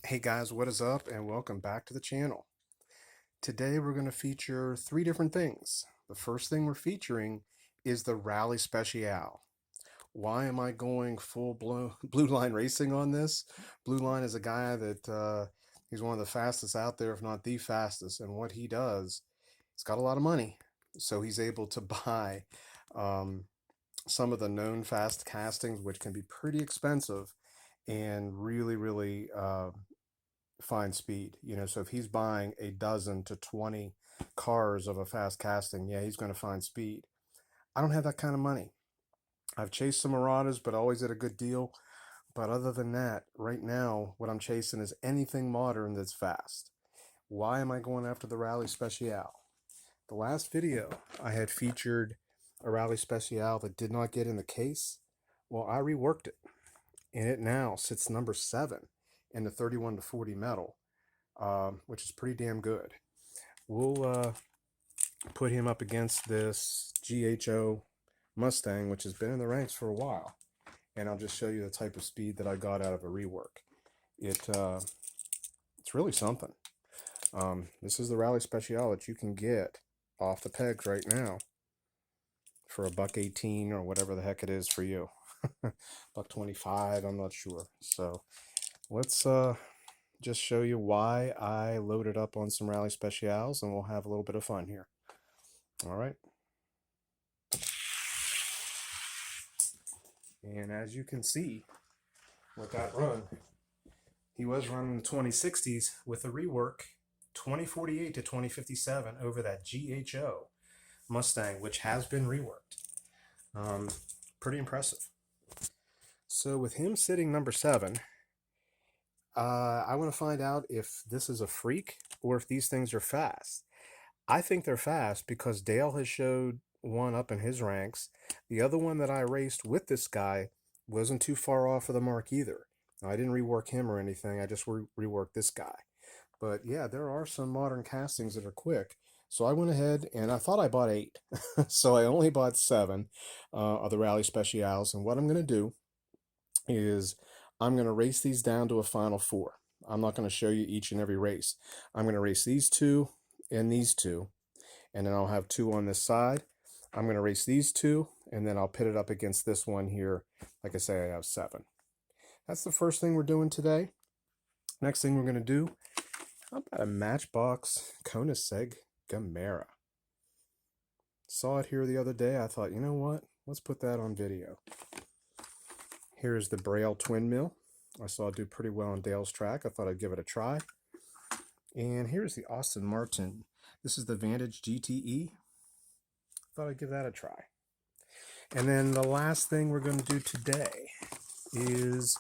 Hey guys, what is up and welcome back to the channel. Today we're going to feature three different things. The first thing we're featuring is the Rally Speciale. Why am I going full-blown Blue Line racing on this? Blue Line is a guy that he's one of the fastest out there, if not the fastest, and what he does, he's got a lot of money, so he's able to buy um, some of the known fast castings, which can be pretty expensive and really find speed. So if he's buying a dozen to 20 cars of a fast casting, yeah, he's going to find speed. I don't have that kind of money. I've chased some Marauders, but always at a good deal. But other than that, right now, what I'm chasing is anything modern that's fast. Why am I going after the Rally Speciale? The last video, I had featured a Rally Speciale that did not get in the case. Well, I reworked it, and it now sits number 7 in the 31 to 40 metal, which is pretty damn good. We'll put him up against this GHO Mustang, which has been in the ranks for a while, and I'll just show you the type of speed that I got out of a rework. It's really something. This is the Rally Speciale that you can get off the pegs right now for $1.18 or whatever the heck it is for you. $1.25, I'm not sure. So let's just show you why I loaded up on some Rally Speciales, and we'll have a little bit of fun here. All right. And as you can see with that run, he was running the 2060s with a rework 2048 to 2057 over that GHO Mustang, which has been reworked. Pretty impressive. So with him sitting number 7, I want to find out if this is a freak or if these things are fast. I think they're fast because Dale has showed one up in his ranks. The other one that I raced with this guy wasn't too far off of the mark either. Now, I didn't rework him or anything. I just reworked this guy. But yeah, there are some modern castings that are quick. So I went ahead and I thought I bought 8. So I only bought 7 of the Rally Speciales. And what I'm going to do is I'm going to race these down to a final 4. I'm not going to show you each and every race. I'm going to race these 2 and these 2, and then I'll have 2 on this side. I'm going to race these 2, and then I'll pit it up against this one here. Like I say, I have 7. That's the first thing we're doing today. Next thing we're going to do, how about a Matchbox Koenigsegg Gemera? Saw it here the other day. I thought, you know what? Let's put that on video. Here's the Braille twin mill. I saw it do pretty well on Dale's track. I thought I'd give it a try. And here's the Aston Martin. This is the Vantage GTE. Thought I'd give that a try. And then the last thing we're going to do today is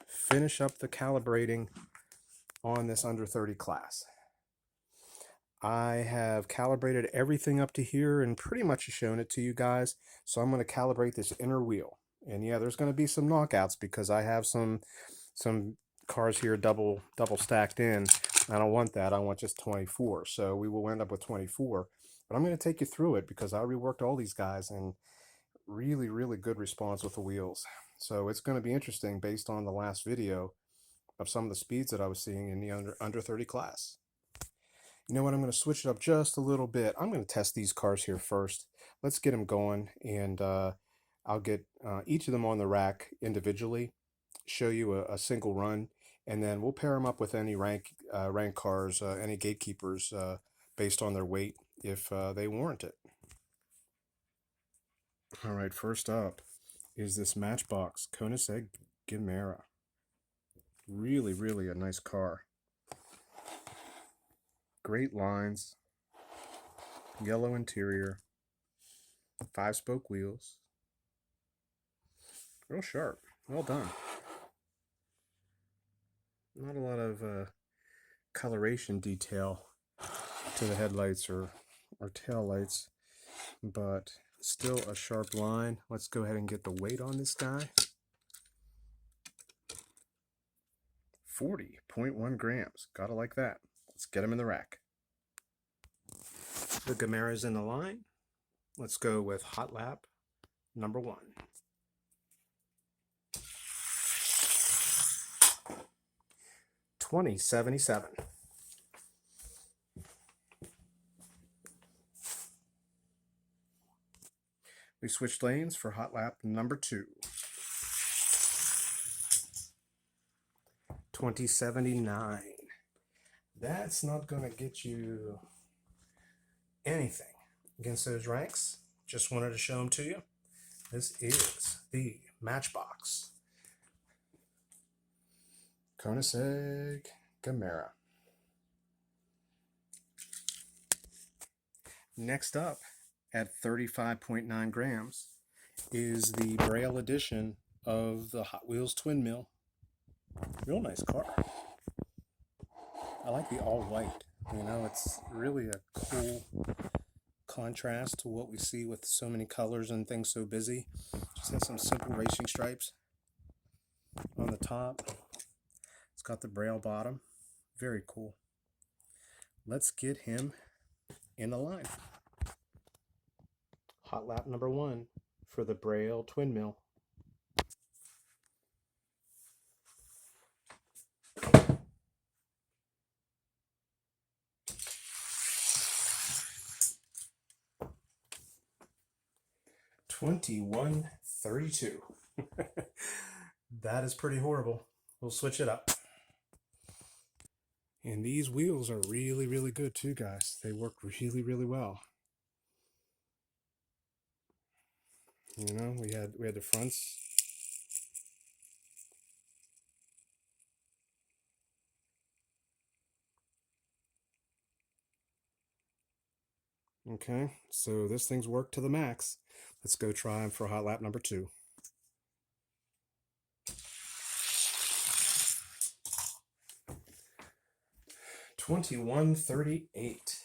finish up the calibrating on this under 30 class. I have calibrated everything up to here and pretty much shown it to you guys. So I'm going to calibrate this inner wheel. And yeah, there's going to be some knockouts because I have some cars here double stacked in. I don't want that. I want just 24. So we will end up with 24. But I'm going to take you through it because I reworked all these guys and really good response with the wheels. So it's going to be interesting based on the last video of some of the speeds that I was seeing in the under 30 class. You know what? I'm going to switch it up just a little bit. I'm going to test these cars here first. Let's get them going, and I'll get each of them on the rack individually, show you a single run, and then we'll pair them up with any rank cars, any gatekeepers based on their weight if they warrant it. All right, first up is this Matchbox Koenigsegg Gemera. Really a nice car. Great lines, yellow interior, 5-spoke wheels. Real sharp. Well done. Not a lot of coloration detail to the headlights or tail lights, but still a sharp line. Let's go ahead and get the weight on this guy. 40.1 grams. Gotta like that. Let's get him in the rack. The Gemera's in the line. Let's go with hot lap number 1. 2077. We switched lanes for hot lap number 2. 2079. That's not going to get you anything against those ranks. Just wanted to show them to you. This is the Matchbox Koenigsegg Gemera. Next up, at 35.9 grams, is the Braille edition of the Hot Wheels Twin Mill. Real nice car. I like the all white. You know, it's really a cool contrast to what we see with so many colors and things so busy. Just has some simple racing stripes on the top. It's got the Braille bottom. Very cool. Let's get him in the line. Hot lap number 1 for the Braille Twin Mill. $21.32. That is pretty horrible. We'll switch it up. And these wheels are really, really good too, guys. They work really, really well. You know, we had the fronts. Okay, so this thing's worked to the max. Let's go try them for hot lap number 2. $21.38.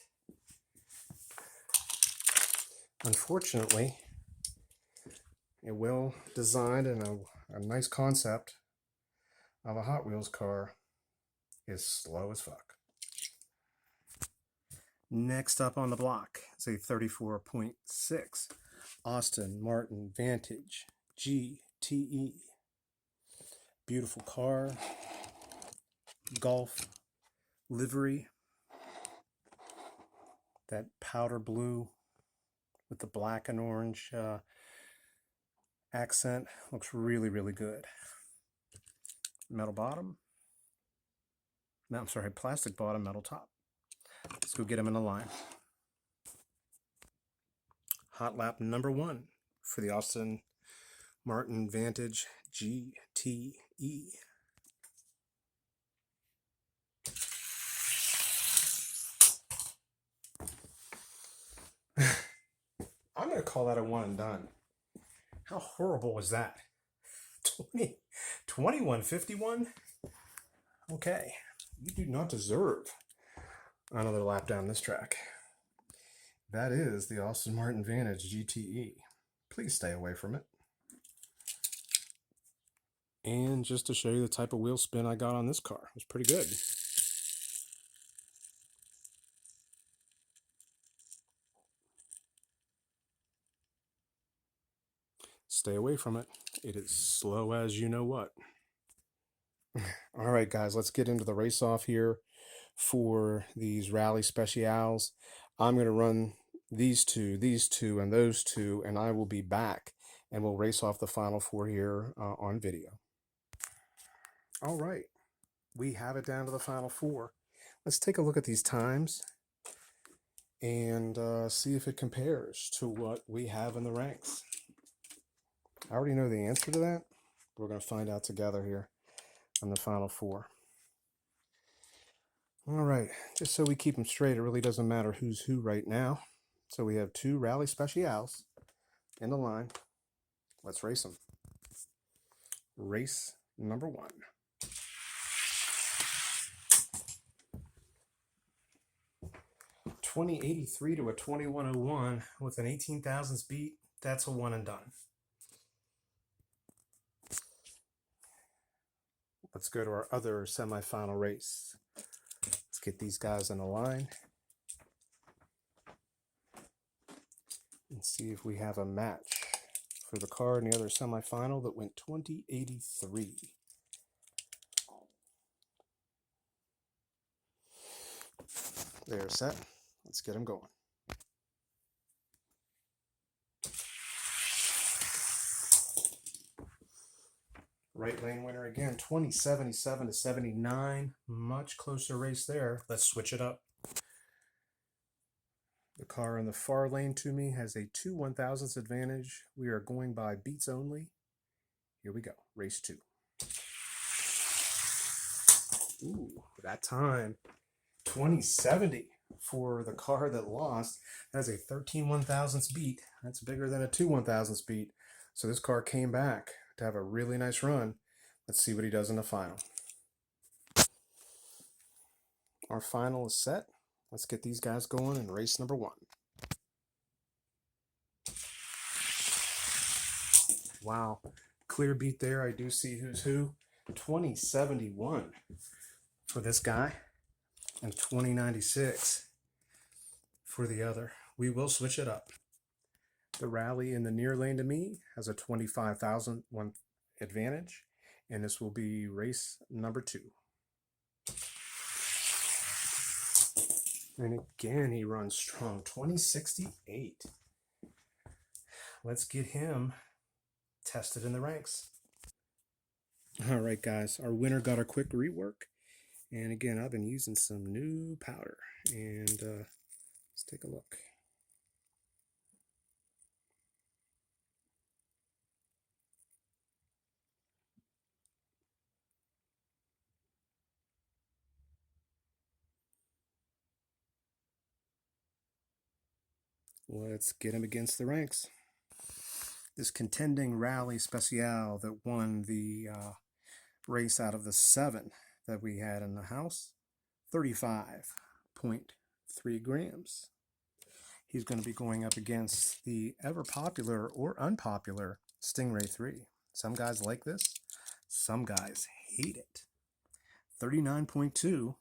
Unfortunately, a well designed and a nice concept of a Hot Wheels car is slow as fuck. Next up on the block is a 34.6 Aston Martin Vantage GTE. Beautiful car, Golf livery, that powder blue with the black and orange accent. Looks really, really good. Metal bottom. No, I'm sorry, plastic bottom, metal top. Let's go get him in the line. Hot lap number 1 for the Aston Martin Vantage GTE. I'm going to call that a one and done. How horrible was that? 21.51? Okay, you do not deserve another lap down this track. That is the Aston Martin Vantage GTE. Please stay away from it. And just to show you the type of wheel spin I got on this car, it was pretty good. Stay away from it. It is slow as you know what. All right, guys, let's get into the race off here for these Rally Specials. I'm going to run these two, and those two, and I will be back, and we'll race off the final 4 here on video. All right, we have it down to the final 4. Let's take a look at these times and see if it compares to what we have in the ranks. I already know the answer to that. We're going to find out together here on the final 4. All right, just so we keep them straight, it really doesn't matter who's who right now. So we have 2 Rally Specials in the line. Let's race them. Race number 1. $20.83 to a $21.01 with an 18,000 beat. That's a one and done. Let's go to our other semifinal race. Let's get these guys in a line and see if we have a match for the car in the other semifinal that went 20.83. They're set. Let's get them going. Right lane winner again, 2077 to 79. Much closer race there. Let's switch it up. The car in the far lane to me has a 2 1,000ths advantage. We are going by beats only. Here we go. Race 2. Ooh, that time. 2070 for the car that lost. That's a 13 1,000ths beat. That's bigger than a 2 1,000ths beat. So this car came back to have a really nice run. Let's see what he does in the final. Our final is set. Let's get these guys going in race number 1. Wow, clear beat there. I do see who's who. 2071 for this guy and 2096 for the other. We will switch it up. The rally in the near lane to me has a 25,000 advantage, and this will be race number 2. And again, he runs strong, 2068. Let's get him tested in the ranks. All right, guys, our winner got a quick rework. And again, I've been using some new powder. And let's take a look. Let's get him against the ranks. This contending Rally Special that won the race out of the 7 that we had in the house, 35.3 grams. He's going to be going up against the ever popular or unpopular Stingray 3. Some guys like this, some guys hate it. 39.2.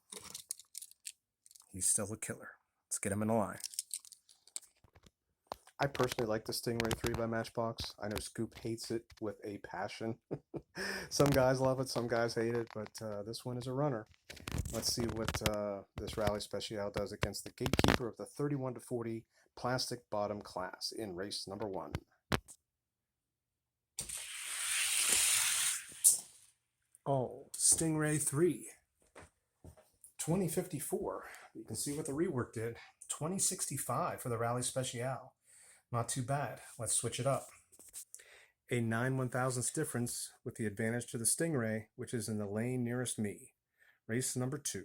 He's still a killer. Let's get him in the line. I personally like the Stingray 3 by Matchbox. I know Scoop hates it with a passion. Some guys love it, some guys hate it, but this one is a runner. Let's see what this Rally Special does against the gatekeeper of the 31 to 40 plastic bottom class in race number 1. Oh, Stingray 3. 2054. You can see what the rework did. 2065 for the Rally Special. Not too bad. Let's switch it up. A 9 1,000ths difference with the advantage to the Stingray, which is in the lane nearest me. Race number 2.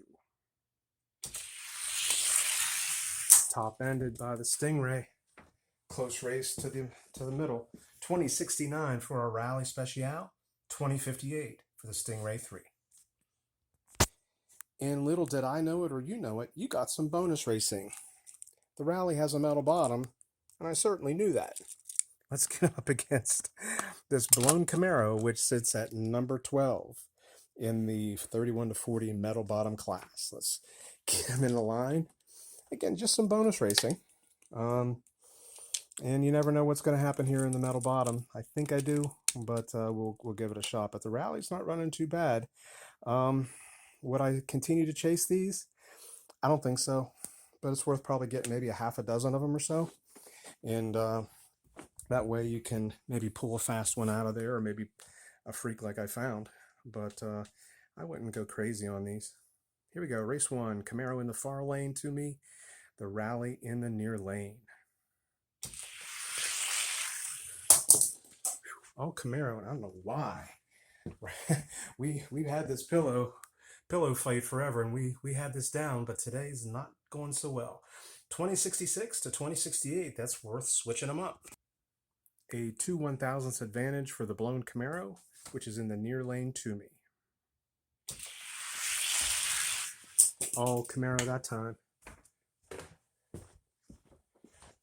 Top-ended by the Stingray. Close race to the middle. 2069 for our Rally Special. 2058 for the Stingray 3. And little did I know it or you know it, you got some bonus racing. The Rally has a metal bottom, and I certainly knew that. Let's get up against this blown Camaro, which sits at number 12 in the 31 to 40 metal bottom class. Let's get him in the line. Again, just some bonus racing. And you never know what's going to happen here in the metal bottom. I think I do, but we'll give it a shot. But the Rally's not running too bad. Would I continue to chase these? I don't think so, but it's worth probably getting maybe a half a dozen of them or so. And that way you can maybe pull a fast one out of there, or maybe a freak like I found. But I wouldn't go crazy on these. Here we go, race 1. Camaro in the far lane to me, the Rally in the near lane. Oh, Camaro, I don't know why. We've had this pillow fight forever, and we had this down, but today's not going so well. 2066 to 2068, that's worth switching them up. A 2 1,000ths advantage for the blown Camaro, which is in the near lane to me. Oh, Camaro that time.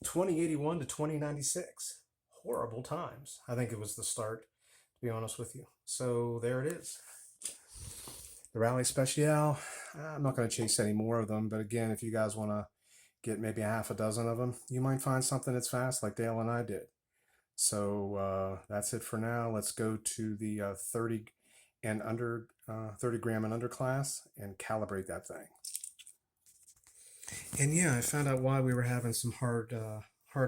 2081 to 2096. Horrible times. I think it was the start, to be honest with you. So there it is. The Rally Special. I'm not going to chase any more of them, but again, if you guys want to get maybe a half a dozen of them, you might find something that's fast like Dale and I did. So that's it for now. Let's go to the 30 and under 30 gram and under class and calibrate that thing. And yeah, I found out why we were having some hard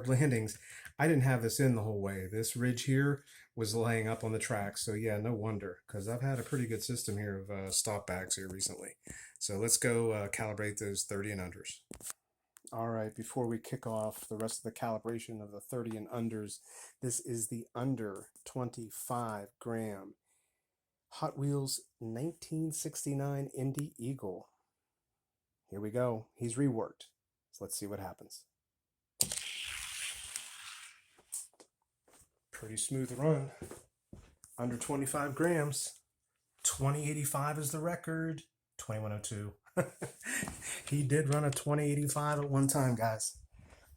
landings. I didn't have this in the whole way. This ridge here was laying up on the track. So yeah, no wonder, because I've had a pretty good system here of stop bags here recently. So let's go calibrate those 30 and unders. All right, before we kick off the rest of the calibration of the 30 and unders, this is the under 25 gram Hot Wheels 1969 Indy Eagle. Here we go. He's reworked. So let's see what happens. Pretty smooth run. Under 25 grams. 2085 is the record. 2102. He did run a 2085 at one time, guys.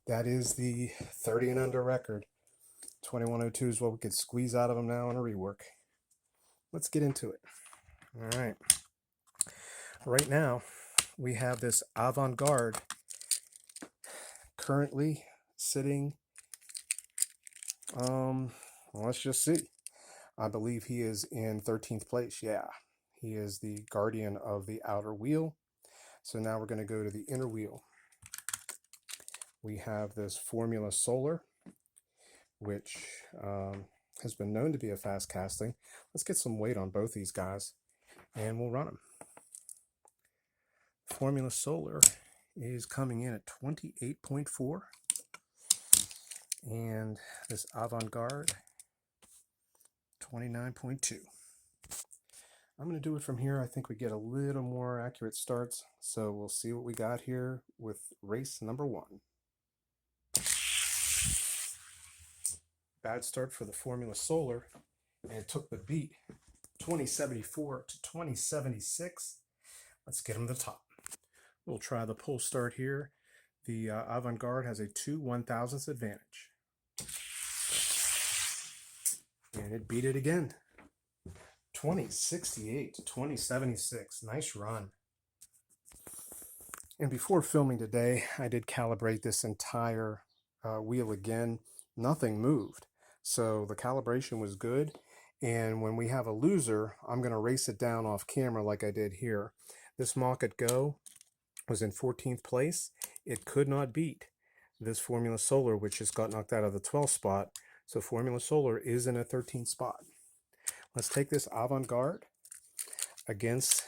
That is the 30 and under record. 2102 is what we could squeeze out of him now in a rework. Let's get into it. All right. Right now, we have this Avant-Garde currently sitting, let's just see. I believe he is in 13th place. Yeah, he is the guardian of the outer wheel. So now we're going to go to the inner wheel. We have this Formula Solar, which has been known to be a fast casting. Let's get some weight on both these guys and we'll run them. Formula Solar is coming in at 28.4, and this Avant-Garde 29.2. I'm going to do it from here. I think we get a little more accurate starts, so we'll see what we got here with race number 1. Bad start for the Formula Solar, and it took the beat 2074 to 2076. Let's get him to the top. We'll try the pull start here. The Avant-Garde has a 2 1/1000ths advantage. And it beat it again. 2068 to 2076. Nice run. And before filming today, I did calibrate this entire wheel again. Nothing moved. So the calibration was good. And when we have a loser, I'm going to race it down off camera like I did here. This Market Go was in 14th place. It could not beat this Formula Solar, which just got knocked out of the 12th spot. So Formula Solar is in a 13th spot. Let's take this Avant-Garde against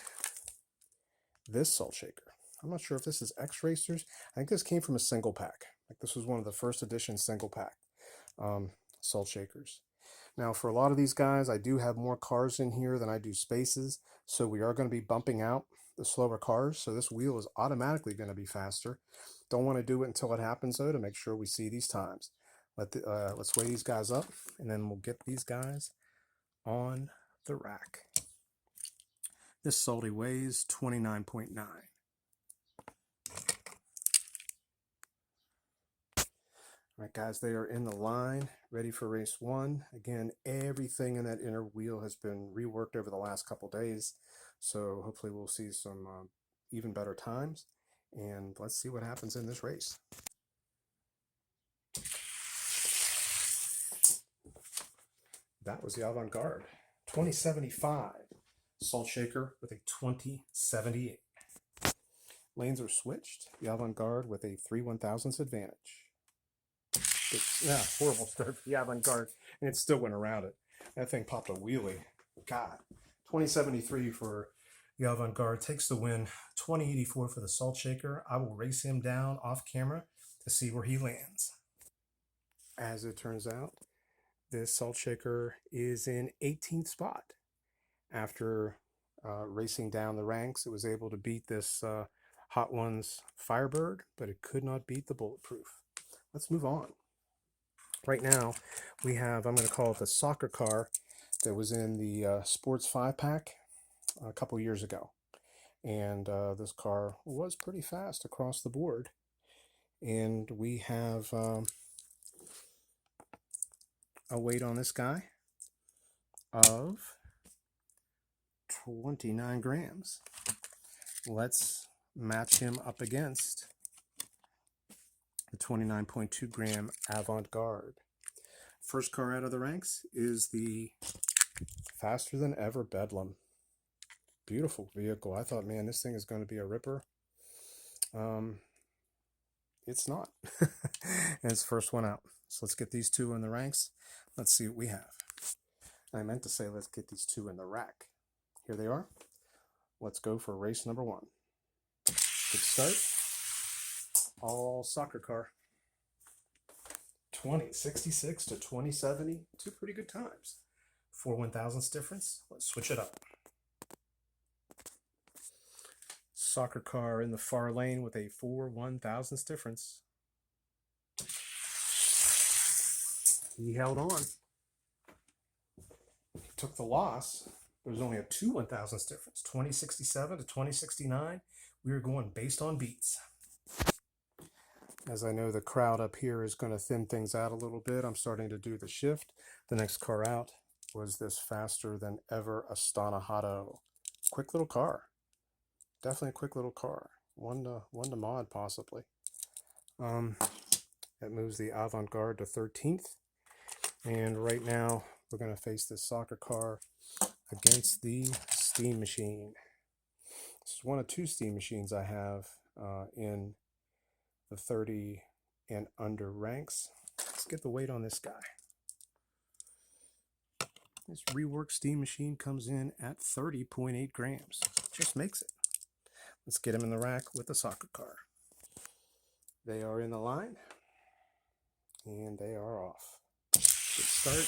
this Salt Shaker. I'm not sure if this is X Racers. I think this came from a single pack. Like this was one of the first edition single pack Salt Shakers. Now for a lot of these guys, I do have more cars in here than I do spaces. So we are going to be bumping out the slower cars, so this wheel is automatically going to be faster. Don't want to do it until it happens though, to make sure we see these times. Let's weigh these guys up, and then we'll get these guys on the rack. This Salty weighs 29.9. All right, guys, they are in the line, ready for race 1. Again, everything in that inner wheel has been reworked over the last couple days. So hopefully we'll see some even better times, and let's see what happens in this race. That was the Avant-Garde 2075 Salt Shaker with a 2078. Lanes are switched. The Avant-Garde with a 3 1/1000ths advantage. Horrible start for the Avant-Garde, and it still went around it. That thing popped a wheelie. God. 2073 for the Avant-Garde takes the win. 2084 for the Salt Shaker. I will race him down off camera to see where he lands. As it turns out, this Salt Shaker is in 18th spot. After racing down the ranks, it was able to beat this Hot Ones Firebird, but it could not beat the Bulletproof. Let's move on. Right now, we have, I'm going to call it the soccer car that was in the Sports 5-pack a couple years ago. And this car was pretty fast across the board. And we have a weight on this guy of 29 grams. Let's match him up against the 29.2 gram Avant-Garde. First car out of the ranks is the faster than ever Bedlam. Beautiful vehicle. I thought, man, this thing is going to be a ripper. it's not. And it's first one out. So let's get these two in the ranks. Let's see what we have. I meant to say let's get these two in the rack. Here they are. Let's go for race number one. Good start. All soccer car. 2066 to 2070. Two pretty good times. 4 1,000ths difference. Let's switch it up. Soccer car in the far lane with a 4 1,000ths difference. He held on. He took the loss. There was only a 2 1,000ths difference. 2067 to 2069. We were going based on beats. As I know the crowd up here is going to thin things out a little bit, I'm starting to do the shift. The next car out was this faster than ever Astana Hado. Quick little car. Definitely a quick little car. One to mod possibly. That moves the Avant-Garde to 13th. And right now we're going to face this soccer car against the Steam Machine. This is one of two Steam Machines I have in the 30 and under ranks. Let's get the weight on this guy. This reworked Steam Machine comes in at 30.8 grams. Just makes it. Let's get him in the rack with the soccer car. They are in the line, and they are off. Good start.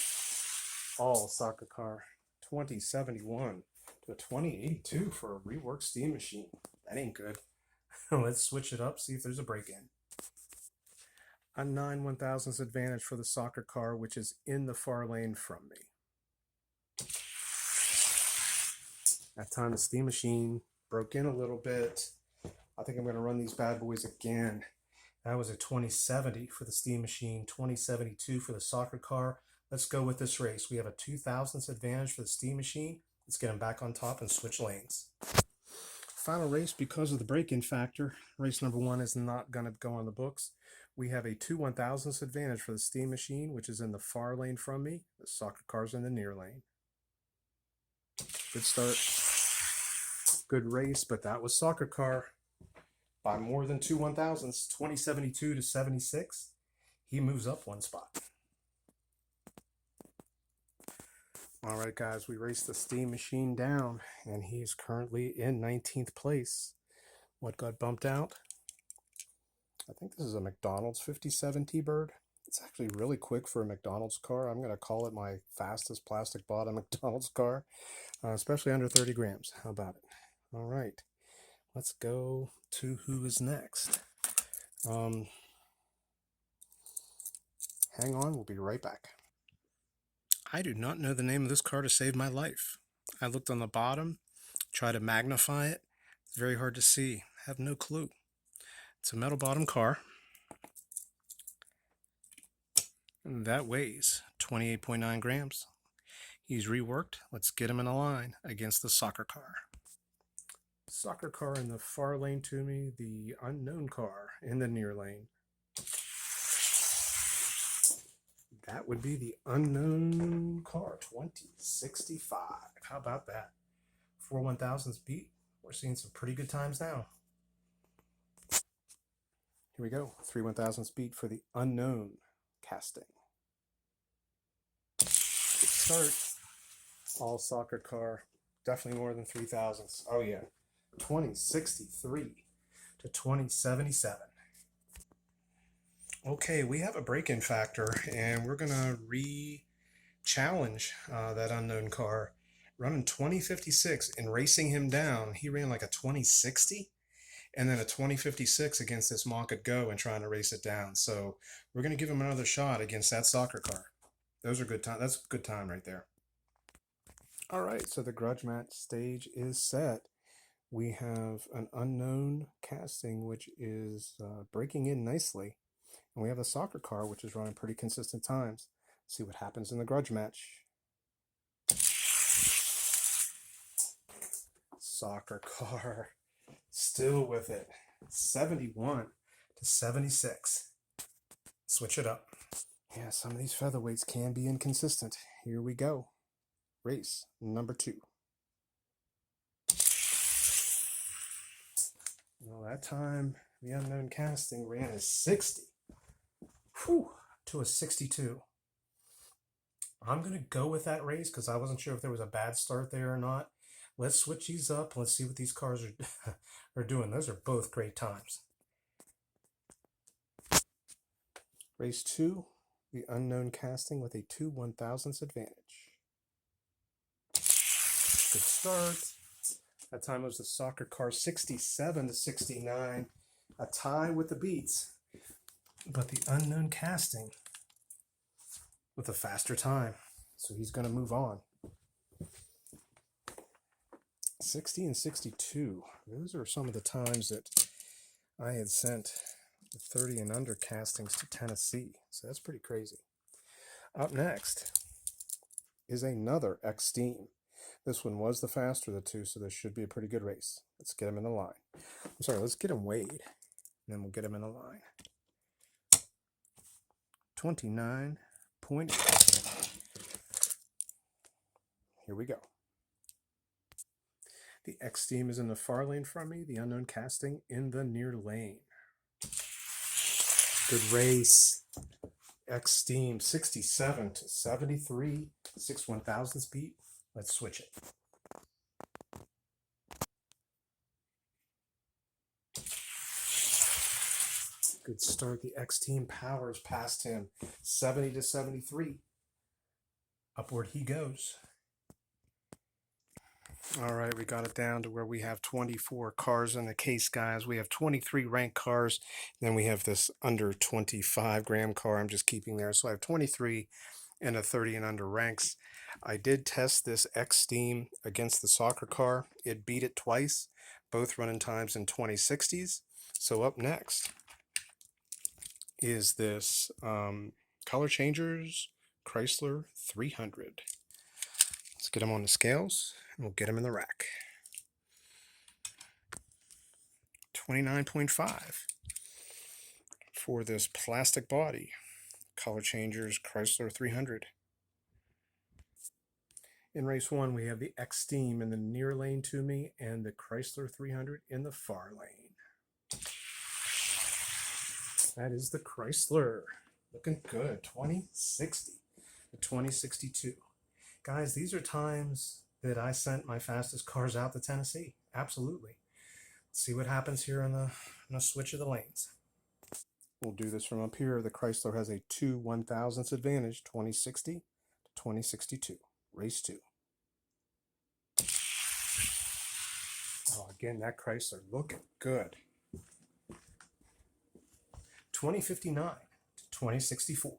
All soccer car. 2071 to 2082 for a reworked Steam Machine. That ain't good. Let's switch it up, see if there's a break-in. A 9 1,000ths advantage for the soccer car, which is in the far lane from me. That time the Steam Machine broke in a little bit. I think I'm going to run these bad boys again. That was a 2070 for the Steam Machine, 2072 for the soccer car. Let's go with this race. We have a 2,000ths advantage for the Steam Machine. Let's get them back on top and switch lanes. Final race, because of the break-in factor, race number one is not going to go on the books. We have a 2 1,000ths advantage for the Steam Machine, which is in the far lane from me. The soccer car's in the near lane. Good start. Good race, but that was soccer car by more than 2 1,000ths, 2072 to 76. He moves up one spot. All right, guys, we raced the Steam Machine down, and he's currently in 19th place. What got bumped out? I think this is a McDonald's 57 T-Bird. It's actually really quick for a McDonald's car. I'm going to call it my fastest plastic bottom McDonald's car, especially under 30 grams. How about it? All right, let's go to who is next. Hang on, we'll be right back. I do not know the name of this car to save my life. I looked on the bottom, tried to magnify it. It's very hard to see. I have no clue. It's a metal bottom car. And that weighs 28.9 grams. He's reworked. Let's get him in a line against the soccer car. Soccer car in the far lane to me, the unknown car in the near lane. That would be the unknown car, 2065. How about that? 4 1,000ths beat. We're seeing some pretty good times now. Here we go. 3 1,000ths beat for the unknown casting. Good start. All soccer car. Definitely more than 3 thousandths. Oh, yeah. 2063 to 2077. Okay, we have a break-in factor, and we're going to re-challenge that unknown car. Running 2056 and racing him down. He ran like a 2060 and then a 2056 against this Monk Go and trying to race it down. So we're going to give him another shot against that soccer car. Those are good time. That's a good time right there. All right, so the grudge match stage is set. We have an unknown casting, which is breaking in nicely. And we have a soccer car, which is running pretty consistent times. Let's see what happens in the grudge match. Soccer car, still with it. 71 to 76. Switch it up. Yeah, some of these featherweights can be inconsistent. Here we go. Race number 2. Well, that time the unknown casting ran a 60. Whew, to a 62. I'm going to go with that race because I wasn't sure if there was a bad start there or not. Let's switch these up. Let's see what these cars are doing. Those are both great times. Race 2, the unknown casting with a 2 1,000ths advantage. Good start. That time was the soccer car 67 to 69. A tie with the beats. But the unknown casting with a faster time. So he's going to move on. 60 and 62. Those are some of the times that I had sent the 30 and under castings to Tennessee. So that's pretty crazy. Up next is another X-Steam. This one was the faster of the two, so this should be a pretty good race. Let's get him in the line. I'm sorry, let's get him weighed, and then we'll get him in the line. 29.8. Here we go. The X-Steam is in the far lane from me, the unknown casting in the near lane. Good race. X-Steam 67 to 73, 6 1,000 speed. Let's switch it. Good start. The X-Team powers past him 70 to 73. Upward he goes. All right, we got it down to where we have 24 cars in the case, guys. We have 23 ranked cars. Then we have this under 25 gram car I'm just keeping there. So I have 23 and a 30 and under ranks. I did test this X-Steam against the soccer car. It beat it twice, both running times in 2060s. So up next is this Color Changers Chrysler 300. Let's get them on the scales. We'll get them in the rack. 29.5 for this plastic body. Color Changers Chrysler 300. In race 1, we have the X-Steam in the near lane to me and the Chrysler 300 in the far lane. That is the Chrysler. Looking good. 2060 to 2062. Guys, these are times that I sent my fastest cars out to Tennessee. Absolutely. Let's see what happens here on the switch of the lanes. We'll do this from up here. The Chrysler has a 2 1,000ths advantage, 2060 to 2062. Race 2. Oh, again, that Chrysler looking good. 2059 to 2064.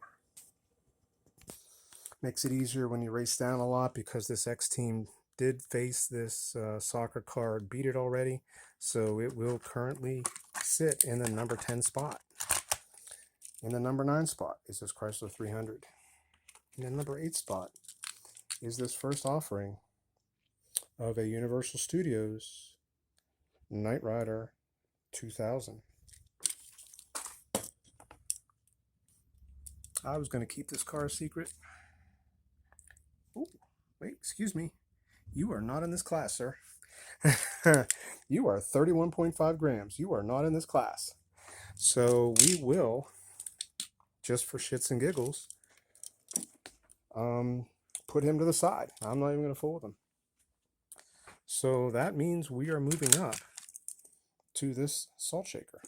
Makes it easier when you race down a lot because this X-Team did face this soccer car, beat it already, so it will currently sit in the number 10 spot. In the number 9 spot is this Chrysler 300. In the number 8 spot is this first offering of a Universal Studios Knight Rider 2000. I was going to keep this car a secret. Oh, wait, excuse me. You are not in this class, sir. You are 31.5 grams. You are not in this class. So we will, just for shits and giggles, put him to the side. I'm not even going to fool with him. So that means we are moving up to this salt shaker.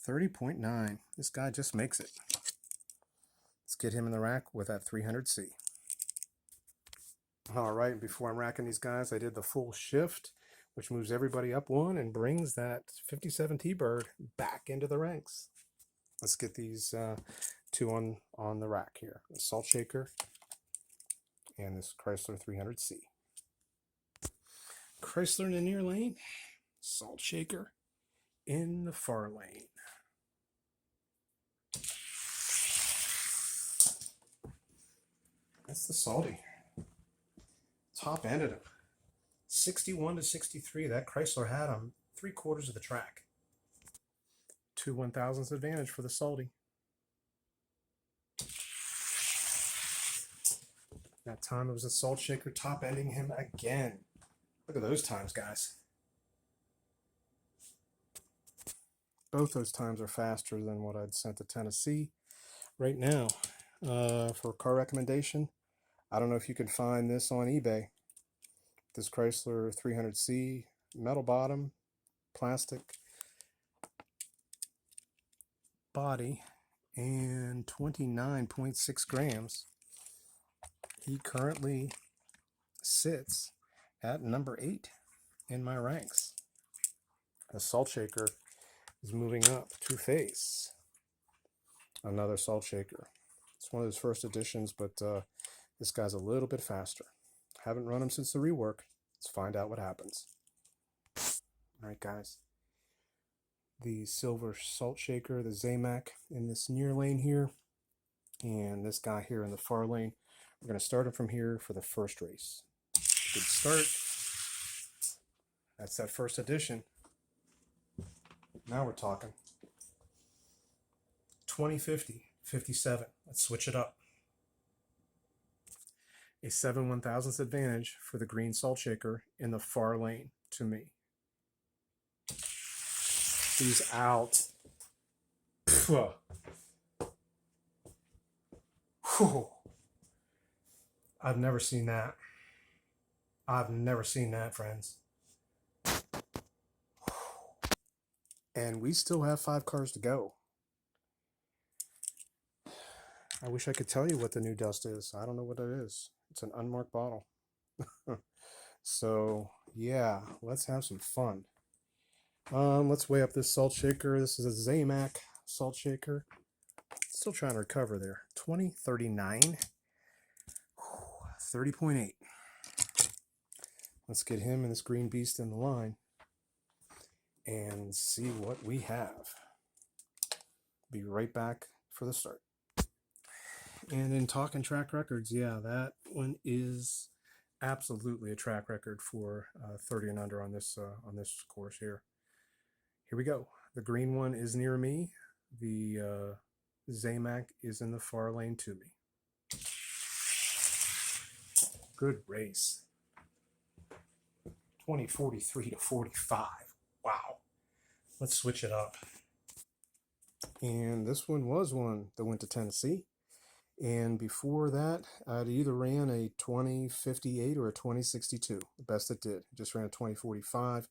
30.9. This guy just makes it. Let's get him in the rack with that 300C. All right, before I'm racking these guys, I did the full shift, which moves everybody up one and brings that 57 T-Bird back into the ranks. Let's get these two on the rack here. The salt shaker and this Chrysler 300C. Chrysler in the near lane, salt shaker in the far lane. That's the salty. Top ended him. 61 to 63. That Chrysler had him 3/4 of the track. 2 1,000ths advantage for the salty. That time it was a salt shaker top ending him again. Look at those times, guys. Both those times are faster than what I'd sent to Tennessee. Right now, for a car recommendation, I don't know if you can find this on eBay. This Chrysler 300C, metal bottom, plastic body, and 29.6 grams. He currently sits at number 8 in my ranks. The salt shaker is moving up to face another salt shaker. It's one of his first editions, but this guy's a little bit faster. Haven't run him since the rework. Let's find out what happens. All right, guys. The silver salt shaker, the Zamac, in this near lane here, and this guy here in the far lane. We're going to start him from here for the first race. Good start. That's that first edition. Now we're talking. 2050, 57. Let's switch it up. A 7/1000th advantage for the green salt shaker in the far lane to me. He's out. Whew. I've never seen that. I've never seen that, friends. And we still have 5 cars to go. I wish I could tell you what the new dust is. I don't know what it is. It's an unmarked bottle. So, yeah, let's have some fun. Let's weigh up this salt shaker. This is a Zamac salt shaker. Still trying to recover there. 2039. 30.8. Let's get him and this green beast in the line and see what we have. Be right back for the start. And in talking track records, yeah, that one is absolutely a track record for 30 and under on this course here. Here we go. The green one is near me. The Zamac is in the far lane to me. Good race. 2043 to 45. Wow. Let's switch it up. And this one was one that went to Tennessee. And before that, I'd either ran a 2058 or a 2062. The best it did. It just ran a 2045.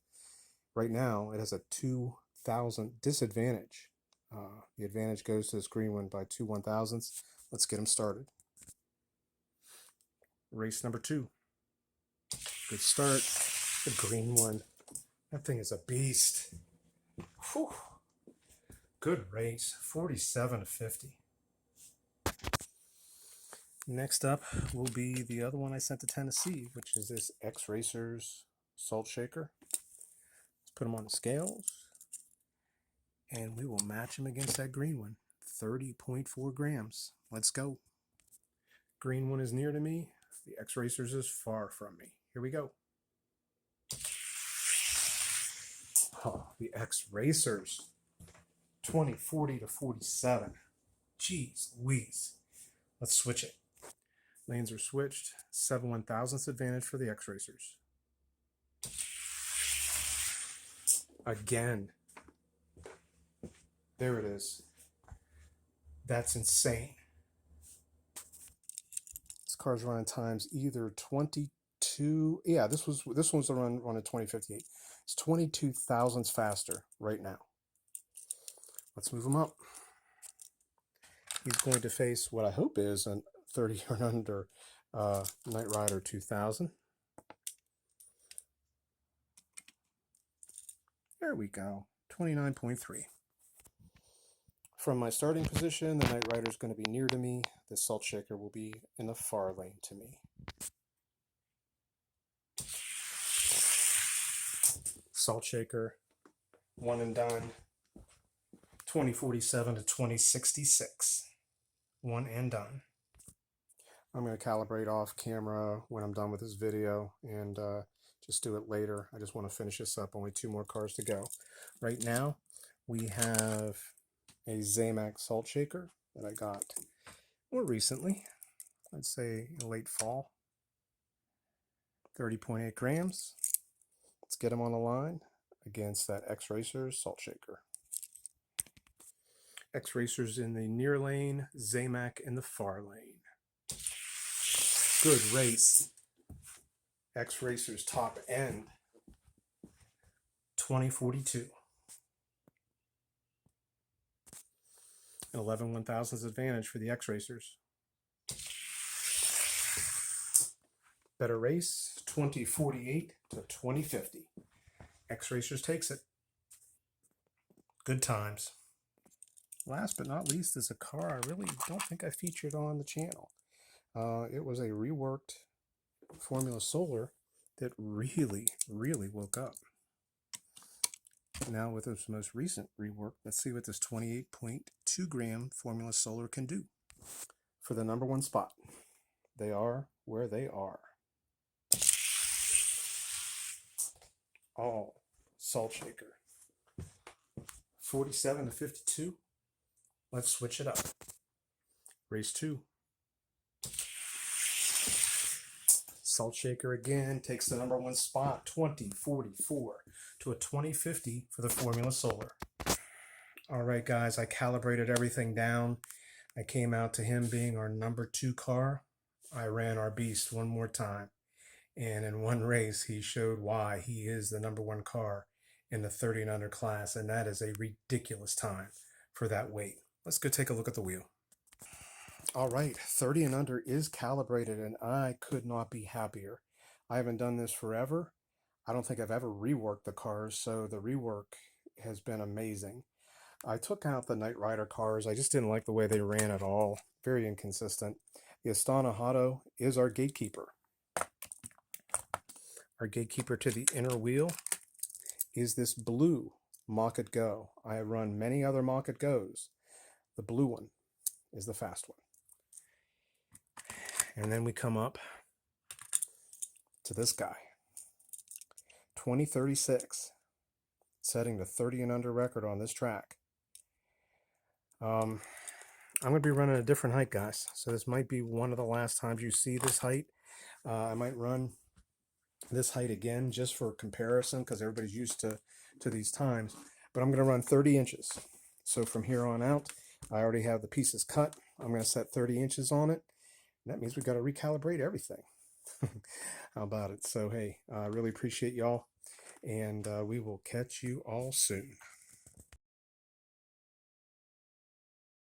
Right now, it has a 2,000 disadvantage. The advantage goes to this green one by 2 1,000ths. Let's get them started. Race number 2. Good start. The green one. That thing is a beast. Whew. Good race. 47 to 50. Next up will be the other one I sent to Tennessee, which is this X Racers salt shaker. Let's put them on the scales, and we will match them against that green one. 30.4 grams. Let's go. Green one is near to me. The X Racers is far from me. Here we go. Oh, the X Racers. 2040 to 47. Jeez Louise. Let's switch it. Lanes are switched. 7 1,000ths advantage for the X Racers. Again. There it is. That's insane. This car's running times either 22. Yeah, this one's the run at 2058. It's 22 thousandths faster right now. Let's move him up. He's going to face what I hope is a 30 or under Knight Rider 2000. There we go. 29.3. From my starting position, the Knight Rider is going to be near to me. The salt shaker will be in the far lane to me. Salt shaker, one and done. 2047 to 2066. One and done. I'm going to calibrate off camera when I'm done with this video and just do it later. I just want to finish this up. Only 2 more cars to go. Right now, we have a Zamac salt shaker that I got more recently. I'd say in late fall. 30.8 grams. Let's get them on the line against that X Racers salt shaker. X-Racers in the near lane, Zamac in the far lane. Good race. X-Racers top end, 2042. 11 1,000ths advantage for the X-Racers. Better race, 2048 to 2050. X-Racers takes it. Good times. Last but not least is a car I really don't think I featured on the channel. It was a reworked Formula Solar that really woke up. Now with its most recent rework, let's see what this 28.2 gram Formula Solar can do for the number one spot. They are where they are. All salt shaker. 47 to 52. Let's switch it up. Race 2. Salt shaker again takes the number one spot, 2044 to a 2050 for the Formula Solar. All right, guys, I calibrated everything down. I came out to him being our number 2 car. I ran our beast one more time. And in one race, he showed why he is the number 1 car in the 30 and under class. And that is a ridiculous time for that weight. Let's go take a look at the wheel. All right, 30 and under is calibrated, and I could not be happier. I haven't done this forever. I don't think I've ever reworked the cars, so the rework has been amazing. I took out the Knight Rider cars. I just didn't like the way they ran at all. Very inconsistent. The Astana Hotto is our gatekeeper. Our gatekeeper to the inner wheel is this blue Mach It Go. I have run many other Mach It Goes. The blue one is the fast one. And then we come up to this guy, 2036, setting the 30 and under record on this track. I'm going to be running a different height, guys. So this might be one of the last times you see this height. I might run this height again just for comparison because everybody's used to these times. But I'm going to run 30 inches. So from here on out, I already have the pieces cut. I'm going to set 30 inches on it. That means we've got to recalibrate everything. How about it? So, hey, I really appreciate y'all, and we will catch you all soon.